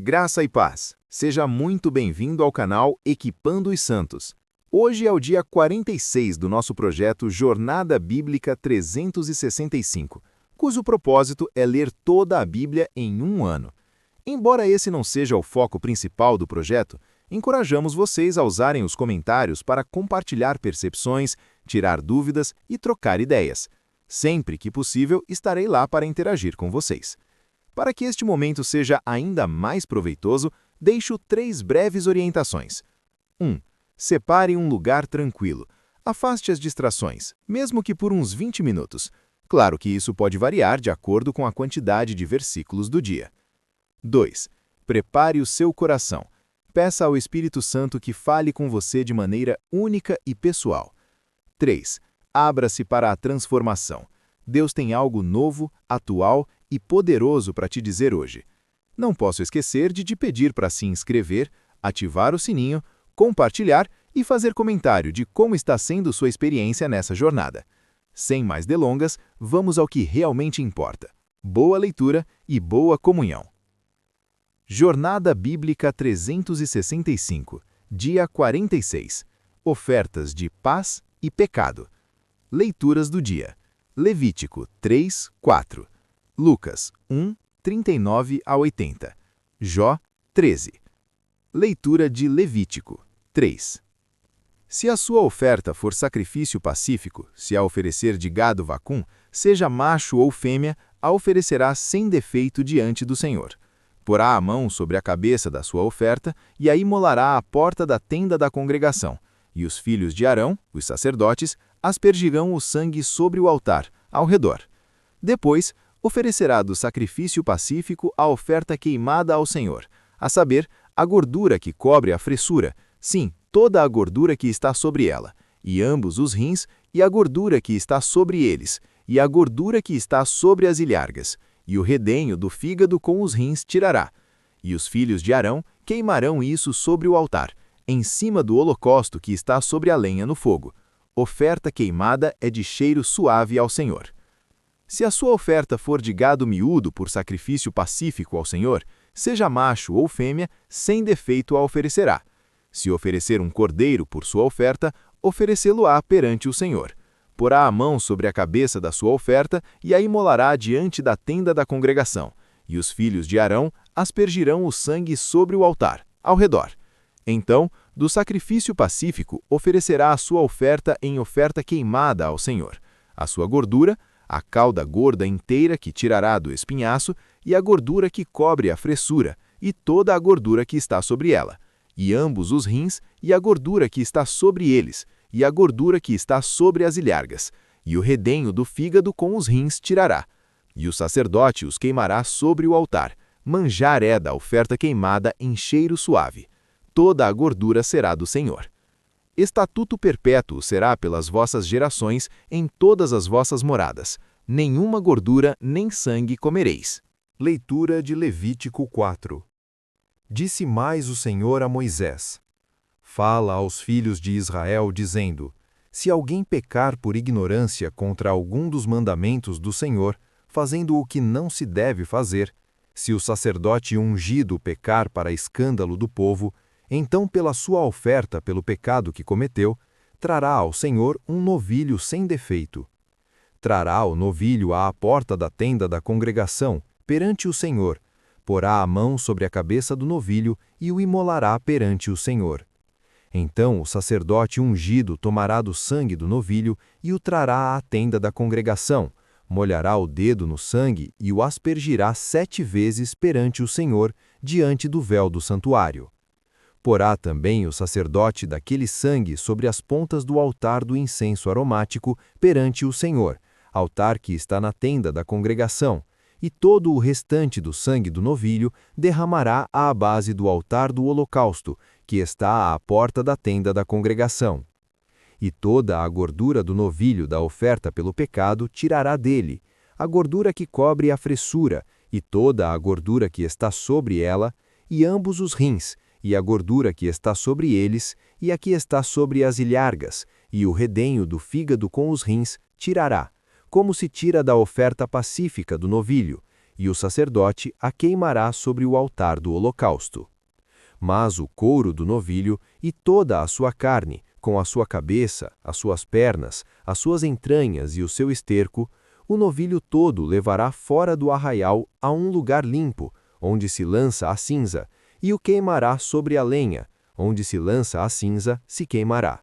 Graça e paz. Seja muito bem-vindo ao canal Equipando os Santos. Hoje é o dia 46 do nosso projeto Jornada Bíblica 365, cujo propósito é ler toda a Bíblia em um ano. Embora esse não seja o foco principal do projeto, encorajamos vocês a usarem os comentários para compartilhar percepções, tirar dúvidas e trocar ideias. Sempre que possível, estarei lá para interagir com vocês. Para que este momento seja ainda mais proveitoso, deixo 3 breves orientações. 1. Separe um lugar tranquilo. Afaste as distrações, mesmo que por uns 20 minutos. Claro que isso pode variar de acordo com a quantidade de versículos do dia. 2. Prepare o seu coração. Peça ao Espírito Santo que fale com você de maneira única e pessoal. 3. Abra-se para a transformação. Deus tem algo novo, atual e poderoso para te dizer hoje. Não posso esquecer de te pedir para se inscrever, ativar o sininho, compartilhar e fazer comentário de como está sendo sua experiência nessa jornada. Sem mais delongas, vamos ao que realmente importa. Boa leitura e boa comunhão. Jornada Bíblica 365, dia 46. Ofertas de paz e pecado. Leituras do dia. Levítico 3, 4. Lucas 1, 39 a 80. Jó 13. Leitura de Levítico 3. Se a sua oferta for sacrifício pacífico, se a oferecer de gado vacum, seja macho ou fêmea, a oferecerá sem defeito diante do Senhor. Porá a mão sobre a cabeça da sua oferta e a imolará à porta da tenda da congregação, e os filhos de Arão, os sacerdotes, aspergirão o sangue sobre o altar, ao redor. Depois, oferecerá do sacrifício pacífico a oferta queimada ao Senhor, a saber, a gordura que cobre a fressura, sim, toda a gordura que está sobre ela, e ambos os rins, e a gordura que está sobre eles, e a gordura que está sobre as ilhargas, e o redenho do fígado com os rins tirará. E os filhos de Arão queimarão isso sobre o altar, em cima do holocausto que está sobre a lenha no fogo. Oferta queimada é de cheiro suave ao Senhor. Se a sua oferta for de gado miúdo por sacrifício pacífico ao Senhor, seja macho ou fêmea, sem defeito a oferecerá. Se oferecer um cordeiro por sua oferta, oferecê-lo-á perante o Senhor. Porá a mão sobre a cabeça da sua oferta e a imolará diante da tenda da congregação, e os filhos de Arão aspergirão o sangue sobre o altar, ao redor. Então, do sacrifício pacífico, oferecerá a sua oferta em oferta queimada ao Senhor. A sua gordura, a cauda gorda inteira que tirará do espinhaço, e a gordura que cobre a fressura, e toda a gordura que está sobre ela, e ambos os rins, e a gordura que está sobre eles, e a gordura que está sobre as ilhargas, e o redenho do fígado com os rins tirará. E o sacerdote os queimará sobre o altar. Manjar é da oferta queimada em cheiro suave. Toda a gordura será do Senhor. Estatuto perpétuo será pelas vossas gerações em todas as vossas moradas. Nenhuma gordura nem sangue comereis. Leitura de Levítico 4. Disse mais o Senhor a Moisés: Fala aos filhos de Israel, dizendo: Se alguém pecar por ignorância contra algum dos mandamentos do Senhor, fazendo o que não se deve fazer, se o sacerdote ungido pecar para escândalo do povo, então pela sua oferta pelo pecado que cometeu, trará ao Senhor um novilho sem defeito. Trará o novilho à porta da tenda da congregação, perante o Senhor, porá a mão sobre a cabeça do novilho e o imolará perante o Senhor. Então o sacerdote ungido tomará do sangue do novilho e o trará à tenda da congregação, molhará o dedo no sangue e o aspergirá 7 vezes perante o Senhor, diante do véu do santuário. Porá também o sacerdote daquele sangue sobre as pontas do altar do incenso aromático perante o Senhor, altar que está na tenda da congregação, e todo o restante do sangue do novilho derramará à base do altar do holocausto, que está à porta da tenda da congregação. E toda a gordura do novilho da oferta pelo pecado tirará dele, a gordura que cobre a fressura, e toda a gordura que está sobre ela, e ambos os rins, e a gordura que está sobre eles, e a que está sobre as ilhargas, e o redenho do fígado com os rins, tirará, como se tira da oferta pacífica do novilho, e o sacerdote a queimará sobre o altar do holocausto. Mas o couro do novilho e toda a sua carne, com a sua cabeça, as suas pernas, as suas entranhas e o seu esterco, o novilho todo levará fora do arraial a um lugar limpo, onde se lança a cinza, e o queimará sobre a lenha, onde se lança a cinza, se queimará.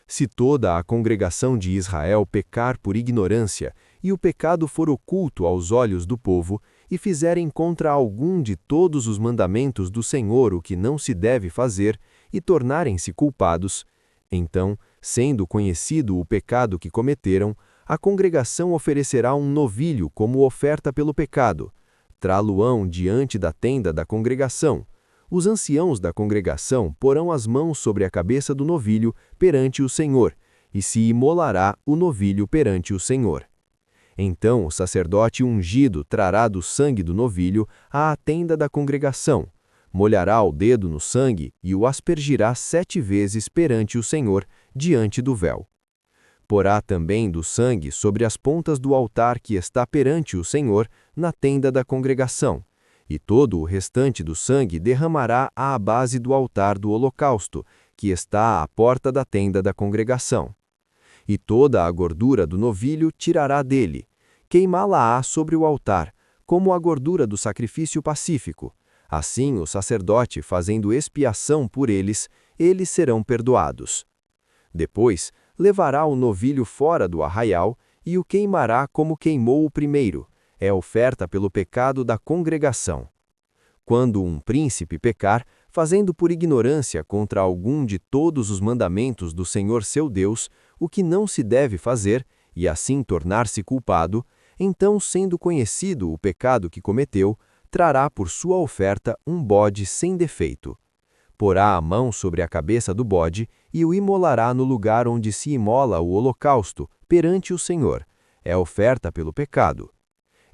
Se toda a congregação de Israel pecar por ignorância, e o pecado for oculto aos olhos do povo, e fizerem contra algum de todos os mandamentos do Senhor o que não se deve fazer, e tornarem-se culpados, então, sendo conhecido o pecado que cometeram, a congregação oferecerá um novilho como oferta pelo pecado. Trá-lo-ão diante da tenda da congregação. Os anciãos da congregação porão as mãos sobre a cabeça do novilho perante o Senhor, e se imolará o novilho perante o Senhor. Então o sacerdote ungido trará do sangue do novilho à tenda da congregação, molhará o dedo no sangue e o aspergirá 7 vezes perante o Senhor, diante do véu. Porá também do sangue sobre as pontas do altar que está perante o Senhor, na tenda da congregação, e todo o restante do sangue derramará à base do altar do holocausto, que está à porta da tenda da congregação. E toda a gordura do novilho tirará dele, queimá-la-á sobre o altar, como a gordura do sacrifício pacífico. Assim o sacerdote, fazendo expiação por eles serão perdoados. Depois, levará o novilho fora do arraial e o queimará como queimou o primeiro, é oferta pelo pecado da congregação. Quando um príncipe pecar, fazendo por ignorância contra algum de todos os mandamentos do Senhor seu Deus, o que não se deve fazer, e assim tornar-se culpado, então, sendo conhecido o pecado que cometeu, trará por sua oferta um bode sem defeito. Porá a mão sobre a cabeça do bode e o imolará no lugar onde se imola o holocausto, perante o Senhor. É oferta pelo pecado.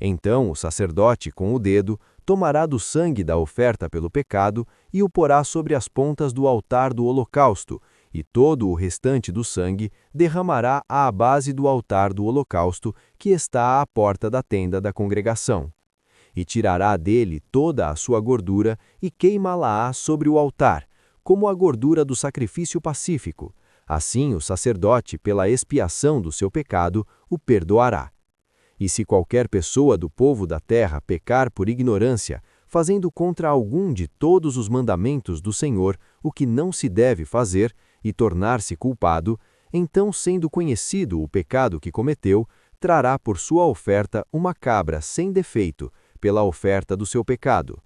Então o sacerdote, com o dedo, tomará do sangue da oferta pelo pecado e o porá sobre as pontas do altar do holocausto, e todo o restante do sangue derramará à base do altar do holocausto, que está à porta da tenda da congregação. E tirará dele toda a sua gordura e queimá-la-á sobre o altar, como a gordura do sacrifício pacífico. Assim o sacerdote, pela expiação do seu pecado, o perdoará. E se qualquer pessoa do povo da terra pecar por ignorância, fazendo contra algum de todos os mandamentos do Senhor o que não se deve fazer, e tornar-se culpado, então, sendo conhecido o pecado que cometeu, trará por sua oferta uma cabra sem defeito, pela oferta do seu pecado.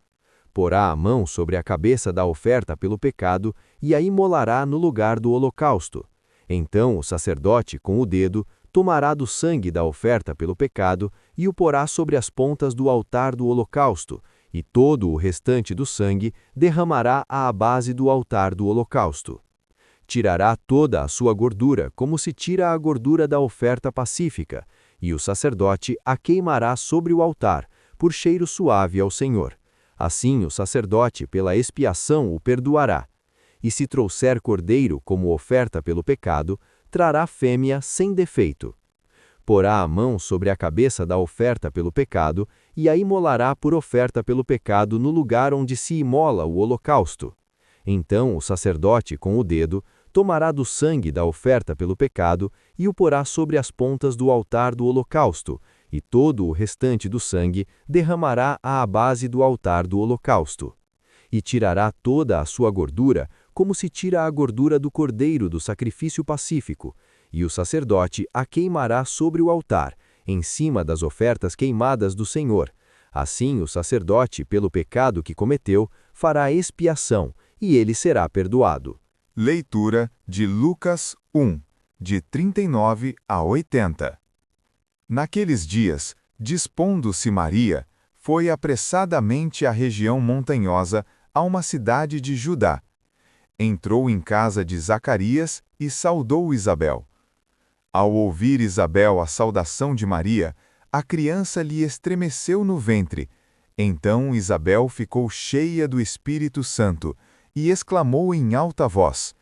Porá a mão sobre a cabeça da oferta pelo pecado e a imolará no lugar do holocausto. Então o sacerdote, com o dedo, tomará do sangue da oferta pelo pecado e o porá sobre as pontas do altar do holocausto, e todo o restante do sangue derramará à base do altar do holocausto. Tirará toda a sua gordura, como se tira a gordura da oferta pacífica, e o sacerdote a queimará sobre o altar, por cheiro suave ao Senhor. Assim o sacerdote, pela expiação, o perdoará. E se trouxer cordeiro como oferta pelo pecado, trará fêmea sem defeito. Porá a mão sobre a cabeça da oferta pelo pecado e a imolará por oferta pelo pecado no lugar onde se imola o holocausto. Então o sacerdote, com o dedo, tomará do sangue da oferta pelo pecado e o porá sobre as pontas do altar do holocausto, e todo o restante do sangue derramará à base do altar do holocausto. E tirará toda a sua gordura, como se tira a gordura do cordeiro do sacrifício pacífico, e o sacerdote a queimará sobre o altar, em cima das ofertas queimadas do Senhor. Assim o sacerdote, pelo pecado que cometeu, fará expiação, e ele será perdoado. Leitura de Lucas 1, de 39 a 80. Naqueles dias, dispondo-se Maria, foi apressadamente à região montanhosa, a uma cidade de Judá. Entrou em casa de Zacarias e saudou Isabel. Ao ouvir Isabel a saudação de Maria, a criança lhe estremeceu no ventre. Então Isabel ficou cheia do Espírito Santo e exclamou em alta voz: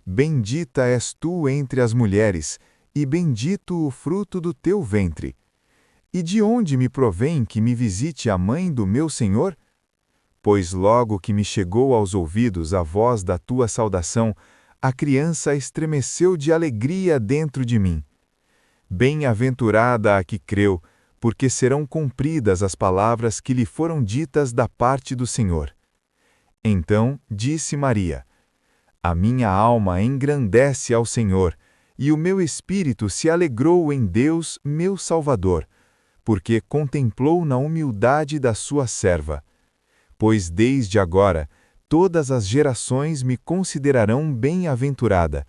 Bendita és tu entre as mulheres, e bendito o fruto do teu ventre. E de onde me provém que me visite a mãe do meu Senhor? Pois logo que me chegou aos ouvidos a voz da tua saudação, a criança estremeceu de alegria dentro de mim. Bem-aventurada a que creu, porque serão cumpridas as palavras que lhe foram ditas da parte do Senhor. Então disse Maria: A minha alma engrandece ao Senhor, e o meu espírito se alegrou em Deus, meu Salvador, porque contemplou na humildade da sua serva. Pois desde agora todas as gerações me considerarão bem-aventurada,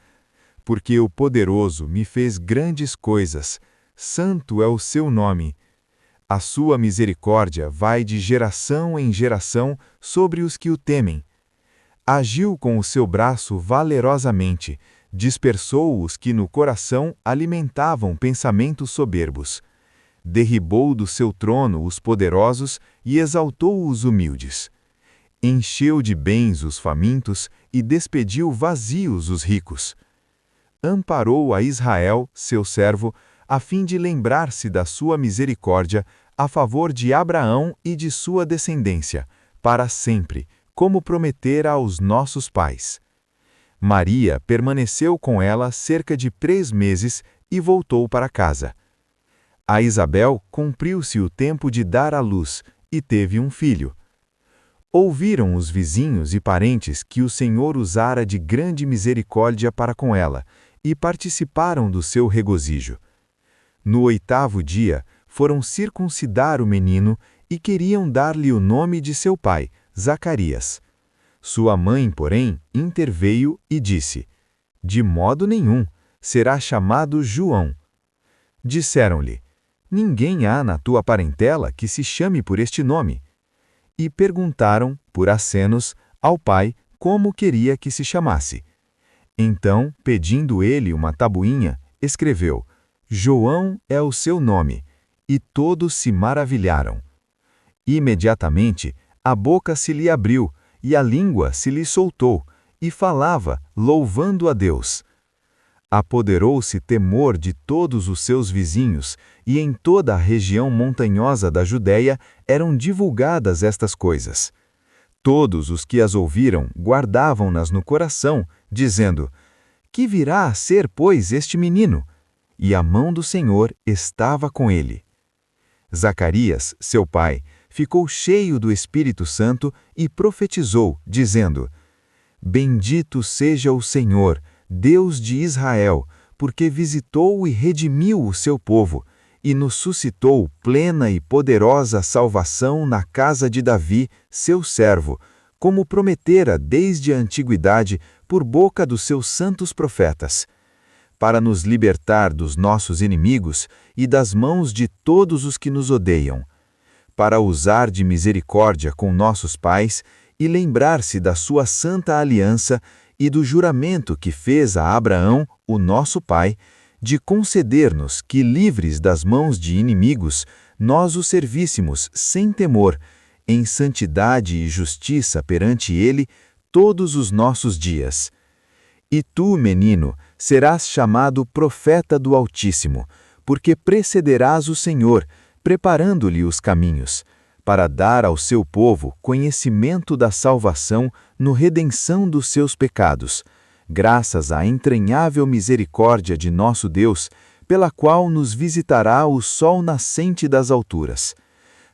porque o Poderoso me fez grandes coisas, santo é o seu nome. A sua misericórdia vai de geração em geração sobre os que o temem. Agiu com o seu braço valerosamente, dispersou os que no coração alimentavam pensamentos soberbos. Derribou do seu trono os poderosos e exaltou os humildes. Encheu de bens os famintos e despediu vazios os ricos. Amparou a Israel, seu servo, a fim de lembrar-se da sua misericórdia a favor de Abraão e de sua descendência, para sempre, como prometera aos nossos pais. Maria permaneceu com ela cerca de 3 meses e voltou para casa. A Isabel cumpriu-se o tempo de dar à luz e teve um filho. Ouviram os vizinhos e parentes que o Senhor usara de grande misericórdia para com ela, e participaram do seu regozijo. No 8º dia, foram circuncidar o menino e queriam dar-lhe o nome de seu pai, Zacarias. Sua mãe, porém, interveio e disse: De modo nenhum, será chamado João. Disseram-lhe: Ninguém há na tua parentela que se chame por este nome. E perguntaram, por acenos, ao pai como queria que se chamasse. Então, pedindo ele uma tabuinha, escreveu: João é o seu nome, e todos se maravilharam. Imediatamente, a boca se lhe abriu, e a língua se lhe soltou, e falava, louvando a Deus. Apoderou-se temor de todos os seus vizinhos, e em toda a região montanhosa da Judéia eram divulgadas estas coisas. Todos os que as ouviram guardavam-nas no coração, dizendo: Que virá a ser, pois, este menino? E a mão do Senhor estava com ele. Zacarias, seu pai, ficou cheio do Espírito Santo e profetizou, dizendo: Bendito seja o Senhor, Deus de Israel, porque visitou e redimiu o seu povo, e nos suscitou plena e poderosa salvação na casa de Davi, seu servo, como prometera desde a antiguidade por boca dos seus santos profetas, para nos libertar dos nossos inimigos e das mãos de todos os que nos odeiam, para usar de misericórdia com nossos pais e lembrar-se da sua santa aliança e do juramento que fez a Abraão, o nosso pai, de conceder-nos que, livres das mãos de inimigos, nós o servíssemos sem temor, em santidade e justiça perante ele todos os nossos dias. E tu, menino, serás chamado profeta do Altíssimo, porque precederás o Senhor, preparando-lhe os caminhos, para dar ao seu povo conhecimento da salvação no redenção dos seus pecados, graças à entranhável misericórdia de nosso Deus, pela qual nos visitará o sol nascente das alturas,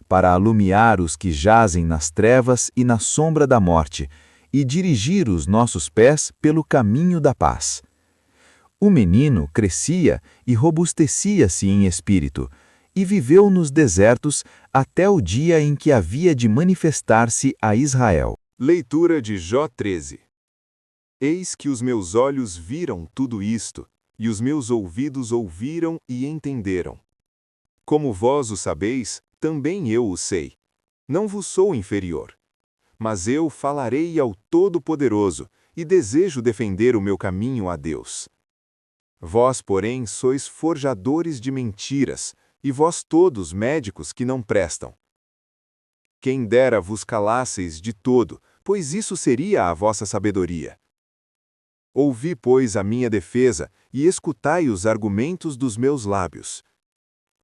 para alumiar os que jazem nas trevas e na sombra da morte, e dirigir os nossos pés pelo caminho da paz. O menino crescia e robustecia-se em espírito, e viveu nos desertos até o dia em que havia de manifestar-se a Israel. Leitura de Jó 13. Eis que os meus olhos viram tudo isto, e os meus ouvidos ouviram e entenderam. Como vós o sabeis, também eu o sei. Não vos sou inferior. Mas eu falarei ao Todo-Poderoso, e desejo defender o meu caminho a Deus. Vós, porém, sois forjadores de mentiras, e vós todos médicos que não prestam. Quem dera vos calasseis de todo, pois isso seria a vossa sabedoria. Ouvi, pois, a minha defesa, e escutai os argumentos dos meus lábios.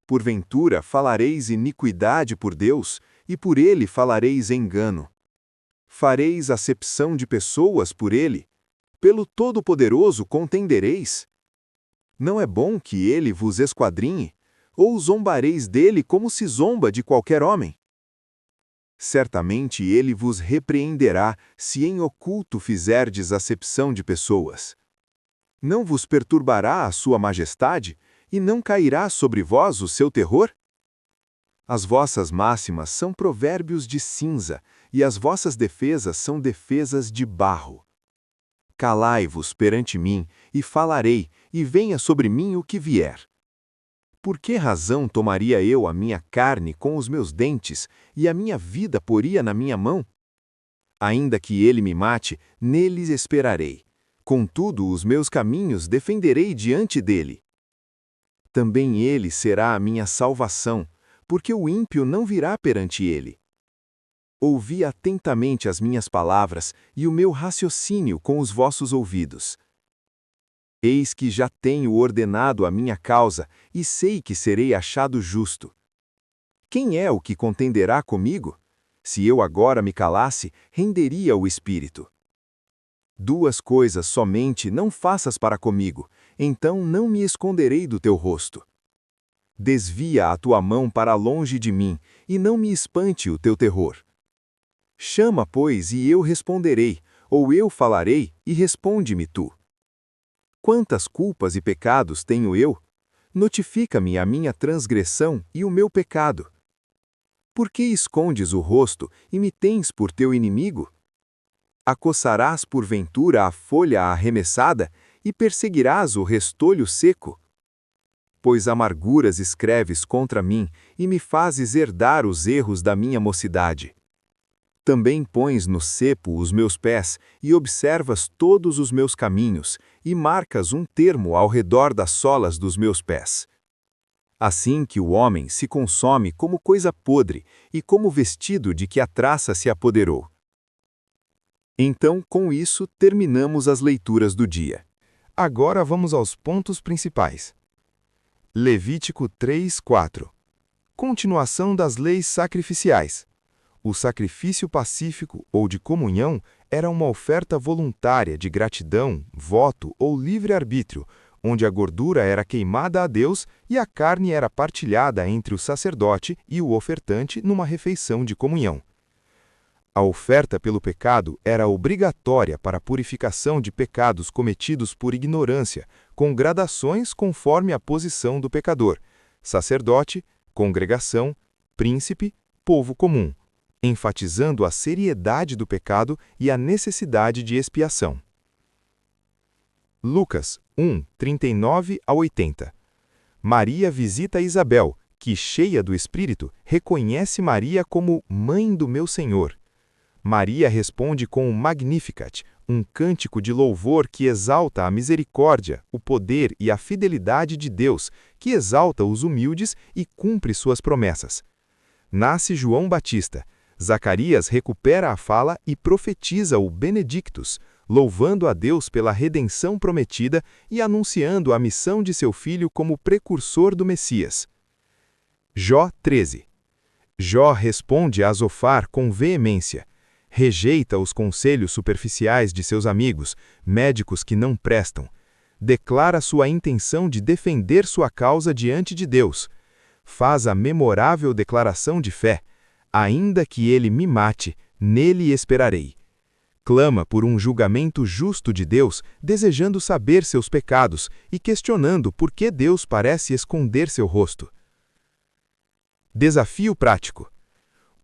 Porventura falareis iniquidade por Deus, e por ele falareis engano. Fareis acepção de pessoas por ele? Pelo Todo-Poderoso contendereis? Não é bom que ele vos esquadrinhe? Ou zombareis dele como se zomba de qualquer homem? Certamente ele vos repreenderá, se em oculto fizerdes acepção de pessoas. Não vos perturbará a sua majestade, e não cairá sobre vós o seu terror? As vossas máximas são provérbios de cinza, e as vossas defesas são defesas de barro. Calai-vos perante mim, e falarei, e venha sobre mim o que vier. Por que razão tomaria eu a minha carne com os meus dentes, e a minha vida poria na minha mão? Ainda que ele me mate, neles esperarei. Contudo, os meus caminhos defenderei diante dele. Também ele será a minha salvação, porque o ímpio não virá perante ele. Ouvi atentamente as minhas palavras e o meu raciocínio com os vossos ouvidos. Eis que já tenho ordenado a minha causa, e sei que serei achado justo. Quem é o que contenderá comigo? Se eu agora me calasse, renderia o espírito. Duas coisas somente não faças para comigo, então não me esconderei do teu rosto. Desvia a tua mão para longe de mim, e não me espante o teu terror. Chama, pois, e eu responderei, ou eu falarei, e responde-me tu. Quantas culpas e pecados tenho eu? Notifica-me a minha transgressão e o meu pecado. Por que escondes o rosto e me tens por teu inimigo? Acossarás porventura a folha arremessada e perseguirás o restolho seco? Pois amarguras escreves contra mim e me fazes herdar os erros da minha mocidade. Também pões no cepo os meus pés e observas todos os meus caminhos e marcas um termo ao redor das solas dos meus pés. Assim que o homem se consome como coisa podre e como vestido de que a traça se apoderou. Então, com isso, terminamos as leituras do dia. Agora vamos aos pontos principais. Levítico 3:4. Continuação das leis sacrificiais. O sacrifício pacífico ou de comunhão era uma oferta voluntária de gratidão, voto ou livre-arbítrio, onde a gordura era queimada a Deus e a carne era partilhada entre o sacerdote e o ofertante numa refeição de comunhão. A oferta pelo pecado era obrigatória para a purificação de pecados cometidos por ignorância, com gradações conforme a posição do pecador: sacerdote, congregação, príncipe, povo comum, enfatizando a seriedade do pecado e a necessidade de expiação. Lucas 1:39-80. Maria visita Isabel, que, cheia do Espírito, reconhece Maria como mãe do meu Senhor. Maria responde com o Magnificat, um cântico de louvor que exalta a misericórdia, o poder e a fidelidade de Deus, que exalta os humildes e cumpre suas promessas. Nasce João Batista. Zacarias recupera a fala e profetiza o Benedictus, louvando a Deus pela redenção prometida e anunciando a missão de seu filho como precursor do Messias. Jó 13. Jó responde a Zofar com veemência. Rejeita os conselhos superficiais de seus amigos, médicos que não prestam. Declara sua intenção de defender sua causa diante de Deus. Faz a memorável declaração de fé: ainda que ele me mate, nele esperarei. Clama por um julgamento justo de Deus, desejando saber seus pecados e questionando por que Deus parece esconder seu rosto. Desafio prático.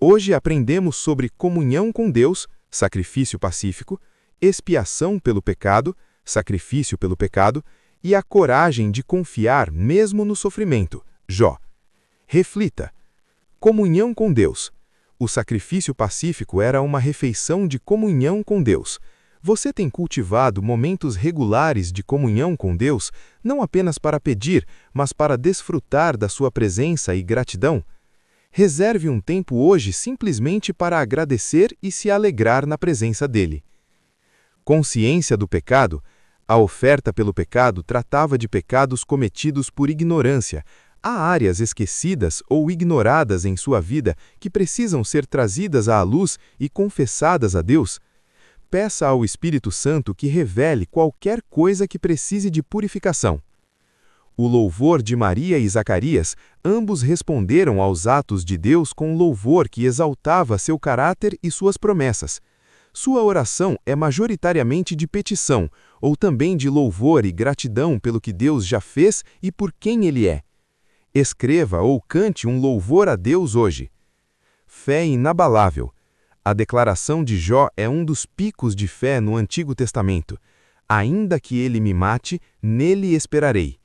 Hoje aprendemos sobre comunhão com Deus, sacrifício pacífico, expiação pelo pecado, sacrifício pelo pecado, e a coragem de confiar mesmo no sofrimento, Jó. Reflita. Comunhão com Deus. O sacrifício pacífico era uma refeição de comunhão com Deus. Você tem cultivado momentos regulares de comunhão com Deus, não apenas para pedir, mas para desfrutar da sua presença e gratidão? Reserve um tempo hoje simplesmente para agradecer e se alegrar na presença dele. Consciência do pecado. A oferta pelo pecado tratava de pecados cometidos por ignorância, Há áreas esquecidas ou ignoradas em sua vida que precisam ser trazidas à luz e confessadas a Deus? Peça ao Espírito Santo que revele qualquer coisa que precise de purificação. O louvor de Maria e Zacarias, ambos responderam aos atos de Deus com louvor que exaltava seu caráter e suas promessas. Sua oração é majoritariamente de petição, ou também de louvor e gratidão pelo que Deus já fez e por quem Ele é. Escreva ou cante um louvor a Deus hoje. Fé inabalável. A declaração de Jó é um dos picos de fé no Antigo Testamento. Ainda que ele me mate, nele esperarei.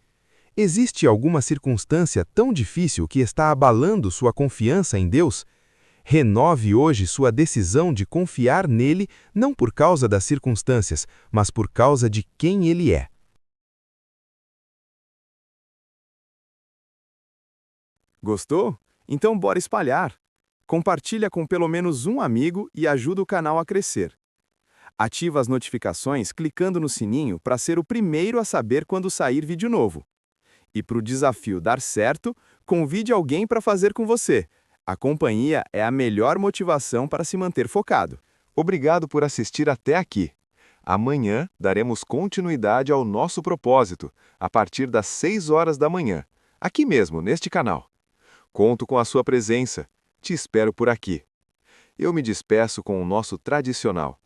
Existe alguma circunstância tão difícil que está abalando sua confiança em Deus? Renove hoje sua decisão de confiar nele não por causa das circunstâncias, mas por causa de quem ele é. Gostou? Então bora espalhar! Compartilha com pelo menos um amigo e ajuda o canal a crescer. Ativa as notificações clicando no sininho para ser o primeiro a saber quando sair vídeo novo. E para o desafio dar certo, convide alguém para fazer com você. A companhia é a melhor motivação para se manter focado. Obrigado por assistir até aqui. Amanhã daremos continuidade ao nosso propósito, a partir das 6 horas da manhã, aqui mesmo, neste canal. Conto com a sua presença. Te espero por aqui. Eu me despeço com o nosso tradicional.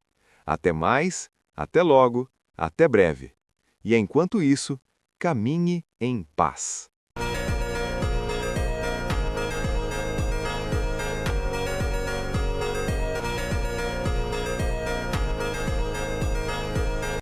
Até mais, até logo, até breve. E enquanto isso, caminhe em paz.